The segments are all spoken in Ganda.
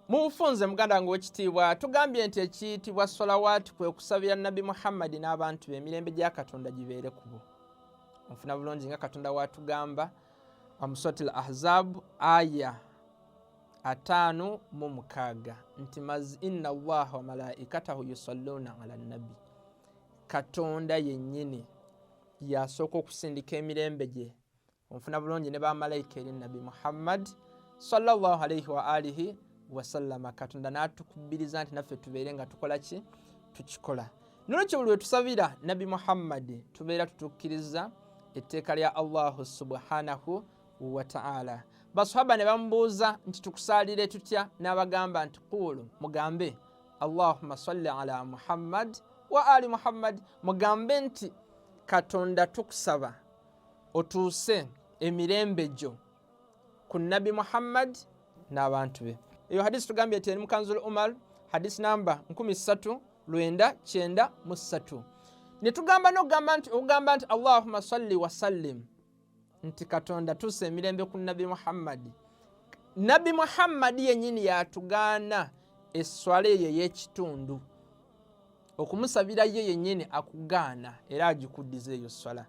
mu bufunze muganda wange w'ekitiibwa tugambye nti ekiyitibwa salawat kwe kusabira nabi muhammadi n'abantu be emirembe gya katonda gibeere kubo. Onfuna bulungi nga katonda watugamba mu surati al-ahzab aya 5:6 nti inna allaha wa malaikatahu yusalluna ala nabi, katonda yennyini yasooka okusindika emirembe gye onfuna bulungi ne bamalayika eri nabi muhammad sallallahu alaihi wa alihi wasallama. Katonda n'atukubiriza nti naffe tubeere nga tukola ki? Tukikola. Nolwekyo buli we tusabira nabi muhammadi tubeera tutukkiriza etteeka lya allahu subhanahu wa ta'ala. Basahaba ne bamubuuza nti tukusaalire tutya? N'abagamba nti qulu, mugambe allahumma salli ala muhammad wa ali muhammad, mugambe nti katonda tukusaba otuuse emirembe gyo ku nabi muhammad n'abantu be. Eyo hadisi tugambye eti mu kanzul umar hadisi namba 3993. Ne tugamba n'ogamba nti allahumma salli wa sallim, nti katonda tuuse emirembe ku nabi muhammadi. Nabi muhammadi yennyini yatugaana esswala eyo ey'ekitundu, okumusabira ye yennyini akugaana era agikuddiza eyo swala.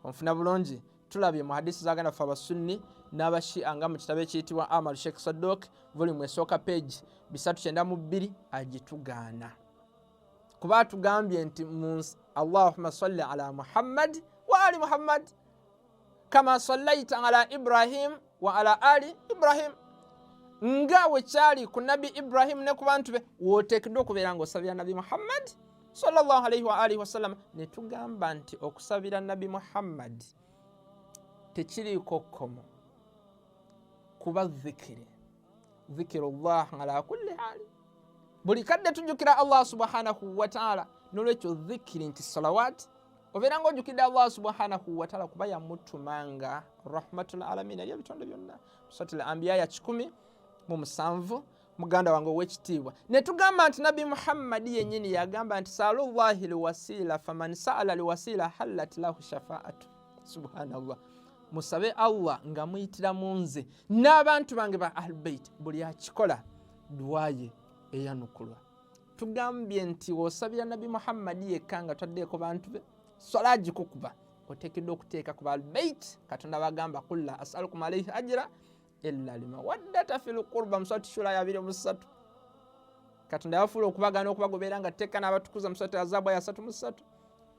Onfuna bulungi, tulabye mu hadisi zaganda ffe abasunni n'abashia nga mu kitabo ekiyitibwa Amal Sheikh Saddok volume esooka page 392 agitugaana. Kuba atugambye nti allahumma salli ala muhammad wa ali muhammad kama sallaita ala ibrahim wa ala ali ibrahim, nga wekyali ku nabi ibrahim ne ku bantu be wooteekeddwa okubeera ng'osabira nabi muhammad sallallahu alaihi wa alihi wasallam. Ne tugamba nti okusabira nabi muhammad tekiriiko kkomo, kuba dhikirullah ala kulli hali. Buli kadde tujjukira allah subhanahu wa ta'ala. Nolwekyo dhikiri nti salawat obeera ng'ojjukidde allah subhanahu wa ta'ala kuba yamutumanga rahmatul alamin eri ebitonde byonna. Surati al-anbiya ya 10:7 muganda wange ow'ekitiibwa. Ne tugamba nti nabi muhammadi yennyini yagamba nti salullahi liwasila faman sa'ala liwasila hallat lahu shafaatu. Subhanallah, musabe allah nga muyitira mu nze n'abantu bange ba ahlulbeit, buli akikola duwaye eyanukulwa. Tugambye nti wosabira nabi muhammadi yekka nga twaddeeko bantu be, swala agikukuba oteekeddwa okuteeka ku ahlulbeit. Katonda bagamba qul la as'alukum alayhi ajra illa limawaddata fil qurba, musati shura ya 23. Katonda yafuula okubagana okubagobeera nga teeka n'abatukuza musati azabu ya 33.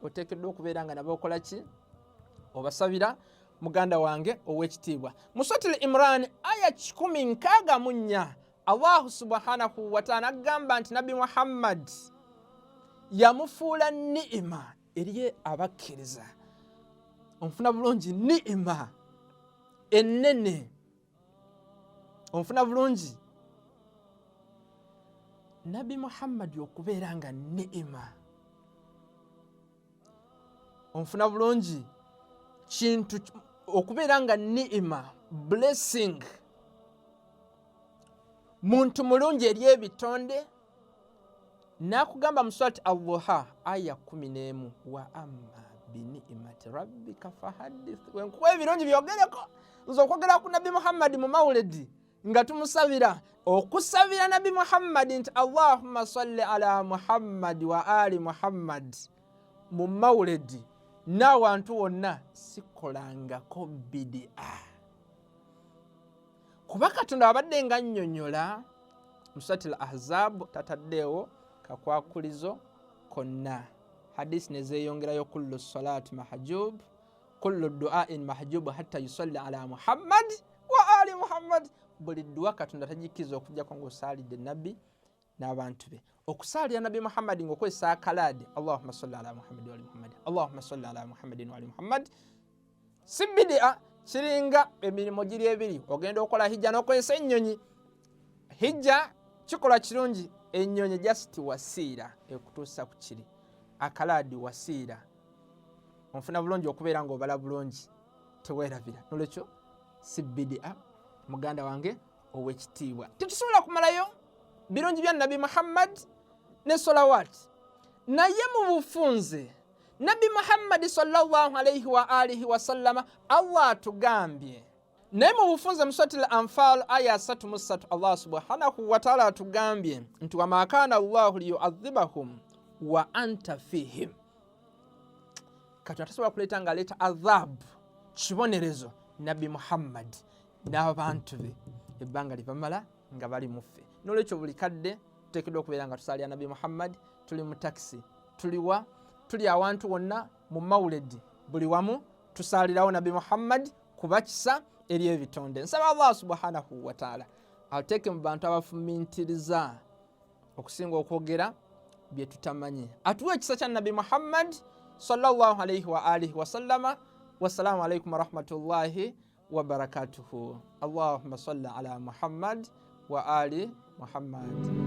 Oteekeddwa okubeera nga nabo okola ki? Obasabira muganda wange ow'ekitiibwa. Musati al-Imran aya 10:64 Allah subhanahu wa ta'ala agamba nti nabi muhammad yamufuula ni'ima eri abakkiriza. Onfuna bulungi, ni'ima ennene. Onfuna bulungi, nabi muhammad okubeera nga ni'ima. Onfuna bulungi, kintu okubeera nga ni'ima, blessing, muntu mulungi eri ebitonde. Nakugamba mu surati al-Duha aya 11 wa amma bini'imati rabbika fahaddith. Wenkuwa ebirungi byogereko. Nze okwogera ku nabi muhammadi mu mawulidi nga tumusabira okusabira nabi muhammadi nti allahumma salli ala muhammad wa ali muhammad mu mawulidi n'awantu wonna sikolangako bidia. Kuba katonda wabadde nga nnyonnyola mu surati al-ahzab tataddeewo kakwakulizo konna. Hadisi ne zeeyongerayo kullu salati mahjub kullu du'ain mahjub hatta yusalli ala muhammad wa ali muhammad. Buli dua katonda tagikiza okujjako ng'osaalidde nabbi n'abantu be. Okusaalira nabi muhammad ng'okozesa akalaadi allahumma salli ala muhammad wa ali muhammad, allahumma salli ala muhammadin wa ali muhammad, si bidia. Kiringa emirimu giri ebiri. Ogenda okola hijja n'okozesa ennyonyi. Hijja kikola kirungi, ennyonyi just wasiira ekutuusa ku kiri, akalaadi wasiira. Onfuna bulungi okubeera ng'obala bulungi teweerabira. Nolwekyo si bidia muganda wange ow'ekitiibwa. Tetusobola kumalayo birungi bya nabi muhammad ne salawat, naye mu bufunze nabi muhammad sallallahu alaihi wa alihi wasallama allah atugambye naye mu bufunze mu surati al-Anfal aya 3 Allah subhanahu wa ta'ala atugambye nti wama kana Allahu liyu'adhibahum wa anta fihim. Katonda tasobola kuleeta ng'aleeta adhabu, kibonerezo Nabbi Muhammad n'abantu be ebbanga libamala nga bali muffe. N'olwekyo buli kadde tuteekeddwa okubeera nga tusaalira Nabbi Muhammad, tuli mu takisi, tuliwa, tuli awantu wonna mu mawuledi, buli wamu tusaalirawo Nabbi Muhammad kuba kisa eri ebitonde. Nsaba Allah subhanahu wa ta'ala ateeke mu bantu abafumintiriza okusinga okwogera bye tutamanyi, atuwe ekisa kya Nabbi Muhammad sallallahu alayhi wa alihi wa sallama. Wassalamu alaykum wa rahmatullahi wa barakatuhu. Allahumma salli ala Muhammad wa ali Muhammad.